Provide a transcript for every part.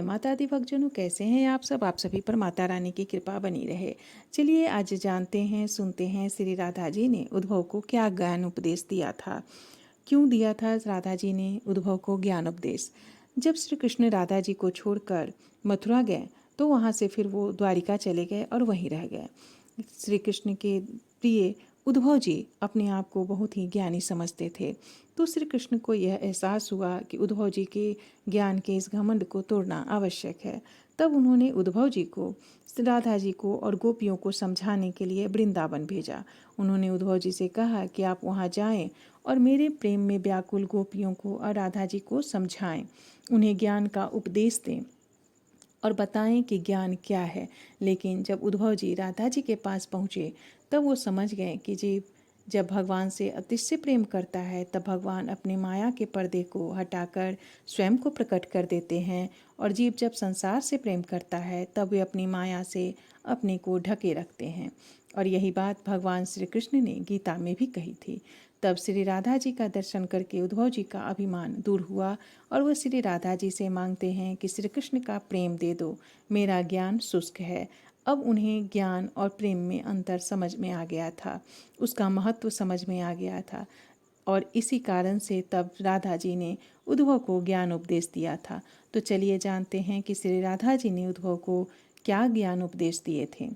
माता दी भक्तजनों, कैसे हैं आप सभी पर माता रानी की कृपा बनी रहे। चलिए आज जानते हैं, सुनते हैं श्री राधा जी ने उद्धव को क्या ज्ञान उपदेश दिया था। क्यों दिया था राधा जी ने उद्धव को ज्ञान उपदेश। जब श्री कृष्ण राधा जी को छोड़कर मथुरा गए तो वहाँ से फिर वो द्वारिका चले गए और वहीं रह गए। श्री कृष्ण के प्रिय उद्धव जी अपने आप को बहुत ही ज्ञानी समझते थे। तो श्री कृष्ण को यह एहसास हुआ कि उद्धव जी के ज्ञान के इस घमंड को तोड़ना आवश्यक है। तब उन्होंने उद्धव जी को, राधा जी को और गोपियों को समझाने के लिए वृंदावन भेजा। उन्होंने उद्धव जी से कहा कि आप वहाँ जाएं और मेरे प्रेम में व्याकुल गोपियों को और राधा जी को समझाएं, उन्हें ज्ञान का उपदेश दें और बताएं कि ज्ञान क्या है। लेकिन जब उद्धव जी राधा जी के पास पहुँचे तब वो समझ गए कि जब भगवान से अतिशय प्रेम करता है तब भगवान अपने माया के पर्दे को हटाकर स्वयं को प्रकट कर देते हैं, और जीव जब संसार से प्रेम करता है तब वे अपनी माया से अपने को ढके रखते हैं। और यही बात भगवान श्री कृष्ण ने गीता में भी कही थी। तब श्री राधा जी का दर्शन करके उद्धव जी का अभिमान दूर हुआ और वह श्री राधा जी से मांगते हैं कि श्री कृष्ण का प्रेम दे दो, मेरा ज्ञान शुष्क है। अब उन्हें ज्ञान और प्रेम में अंतर समझ में आ गया था, उसका महत्व समझ में आ गया था, और इसी कारण से तब राधा जी ने उद्धव को ज्ञान उपदेश दिया था। तो चलिए जानते हैं कि श्री राधा जी ने उद्धव को क्या ज्ञान उपदेश दिए थे।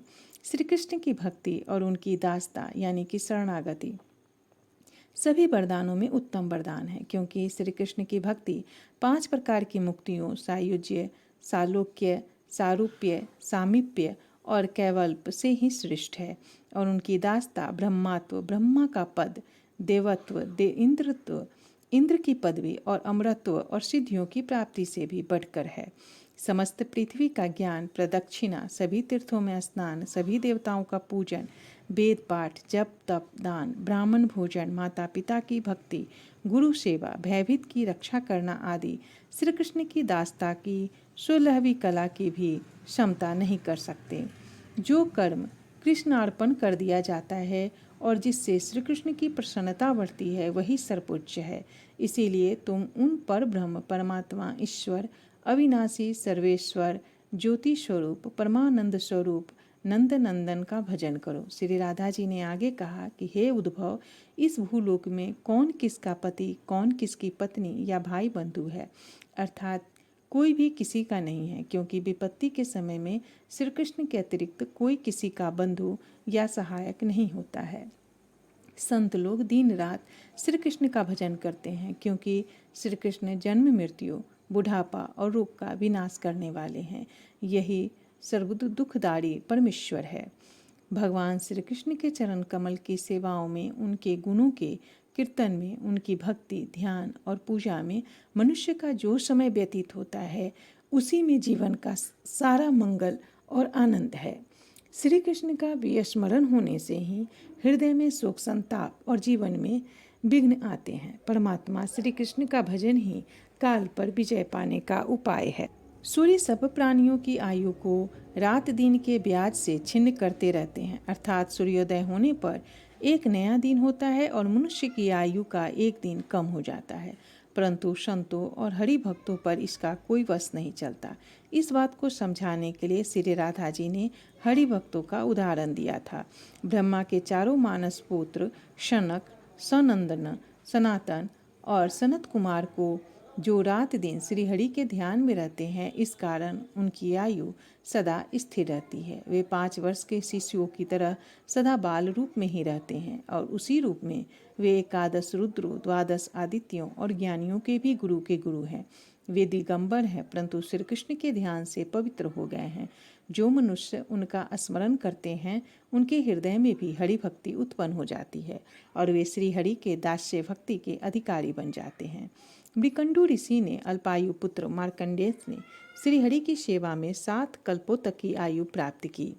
श्री कृष्ण की भक्ति और उनकी दासता यानी कि शरणागति सभी वरदानों में उत्तम वरदान है, क्योंकि श्री कृष्ण की भक्ति 5 प्रकार की मुक्तियों सायुज्य, सालोक्य, सारूप्य, सामीप्य और कैवल्प से ही श्रेष्ठ है। और उनकी दासता ब्रह्मात्व, ब्रह्मा का पद, देवत्व, इंद्रत्व, इंद्र की पदवी और अमरत्व और सिद्धियों की प्राप्ति से भी बढ़कर है। समस्त पृथ्वी का ज्ञान, प्रदक्षिणा, सभी तीर्थों में स्नान, सभी देवताओं का पूजन, वेद पाठ, जप तप, दान, ब्राह्मण भोजन, माता पिता की भक्ति, गुरु सेवा, भयभीत की रक्षा करना आदि श्री कृष्ण की दासता की 16वीं कला की भी क्षमता नहीं कर सकते। जो कर्म कृष्णार्पण कर दिया जाता है और जिससे श्री कृष्ण की प्रसन्नता बढ़ती है वही सर्वोच्च है। इसीलिए तुम उन पर ब्रह्म, परमात्मा, ईश्वर, अविनाशी, सर्वेश्वर, ज्योति स्वरूप, परमानंद स्वरूप नंद नंदन का भजन करो। श्री राधा जी ने आगे कहा कि हे उद्धव, इस भूलोक में कौन किसका पति, कौन किसकी पत्नी या भाई बंधु है, अर्थात कोई भी किसी का नहीं है, क्योंकि विपत्ति के समय में श्री कृष्ण के अतिरिक्त कोई किसी का बंधु या सहायक नहीं होता है। संत लोग दिन रात श्री कृष्ण का भजन करते हैं, क्योंकि श्री कृष्ण जन्म, मृत्यु, बुढ़ापा और रोग का विनाश करने वाले हैं। यही सर्व दुखदारी परमेश्वर है। भगवान श्री कृष्ण के चरण कमल की सेवाओं में, उनके गुणों के कीर्तन में, उनकी भक्ति, ध्यान और पूजा में मनुष्य का जो समय व्यतीत होता है उसी में जीवन का सारा मंगल और आनंद है। श्री कृष्ण का विस्मरण होने से ही हृदय में शोक, संताप और जीवन में विघ्न आते हैं। परमात्मा श्री कृष्ण का भजन ही काल पर विजय पाने का उपाय है। सूर्य सब प्राणियों की आयु को रात दिन के ब्याज से छिन्न करते रहते हैं, अर्थात सूर्योदय होने पर एक नया दिन होता है और मनुष्य की आयु का एक दिन कम हो जाता है। परंतु संतों और हरि भक्तों पर इसका कोई वश नहीं चलता। इस बात को समझाने के लिए श्री राधा जी ने हरि भक्तों का उदाहरण दिया था। ब्रह्मा के चारों मानस पुत्र शनक, सनंदन, सनातन और सनत कुमार को जो रात दिन श्री हरि के ध्यान में रहते हैं, इस कारण उनकी आयु सदा स्थिर रहती है। वे 5 वर्ष के शिशुओं की तरह सदा बाल रूप में ही रहते हैं और उसी रूप में वे 11 रुद्रों, 12 आदित्यों और ज्ञानियों के भी गुरु के गुरु हैं। वे दिगंबर हैं, परंतु श्री कृष्ण के ध्यान से पवित्र हो गए हैं। जो मनुष्य उनका स्मरण करते हैं उनके हृदय में भी हरि भक्ति उत्पन्न हो जाती है और वे श्री हरि के दास्य भक्ति के अधिकारी बन जाते हैं। मृकंडू ऋषि ने अल्पायु पुत्र मार्कंडेय ने श्री हरि की सेवा में 7 कल्पों तक की आयु प्राप्त की।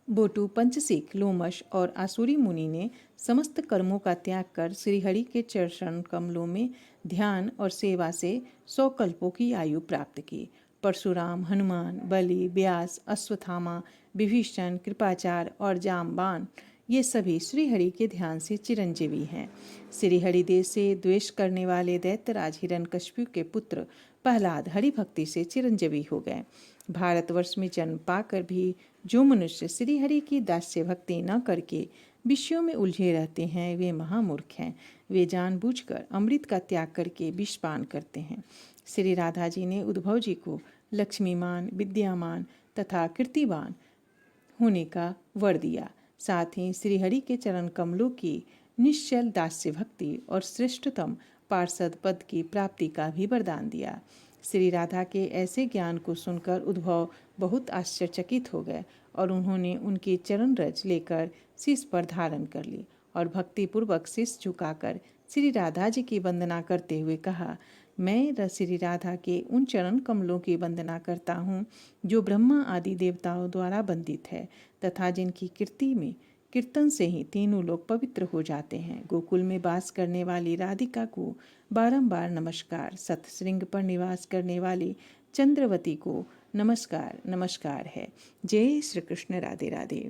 बोटू, पंचसिक, लोमश और आसुरी मुनि ने समस्त कर्मों का त्याग कर श्री हरि के चरण कमलों में ध्यान और सेवा से 100 कल्पों की आयु प्राप्त की। परशुराम, हनुमान, बलि, व्यास, अश्वत्थामा, विभीषण, कृपाचार्य और जामवान ये सभी श्री हरि के ध्यान से चिरंजीवी हैं। श्री हरिदेव से द्वेष करने वाले दैत्यराज हिरण्यकशिपु के पुत्र प्रहलाद हरि भक्ति से चिरंजीवी हो गए। भारतवर्ष में जन्म पाकर भी जो मनुष्य श्री हरि की दास्य भक्ति न करके विषयों में उलझे रहते हैं वे महामूर्ख हैं। वे जानबूझकर अमृत का त्याग करके विष पान करते हैं। श्री राधा जी ने उद्धव जी को लक्ष्मीमान, विद्यामान तथा कीर्तिवान होने का वर दिया। साथ ही श्रीहरि के चरण कमलों की निश्चल दास्य भक्ति और श्रेष्ठतम पार्षद पद की प्राप्ति का भी वरदान दिया। श्री राधा के ऐसे ज्ञान को सुनकर उद्धव बहुत आश्चर्यचकित हो गए और उन्होंने उनकी चरण रज लेकर शीश पर धारण कर ली और भक्तिपूर्वक शीश झुकाकर श्री राधा जी की वंदना करते हुए कहा, मैं श्री राधा के उन चरण कमलों की वंदना करता हूँ जो ब्रह्मा आदि देवताओं द्वारा वंदित है तथा जिनकी कीर्ति में कीर्तन से ही तीनों लोग पवित्र हो जाते हैं। गोकुल में वास करने वाली राधिका को बारंबार नमस्कार। सतश्रृंग पर निवास करने वाली चंद्रवती को नमस्कार नमस्कार है। जय श्री कृष्ण। राधे राधे।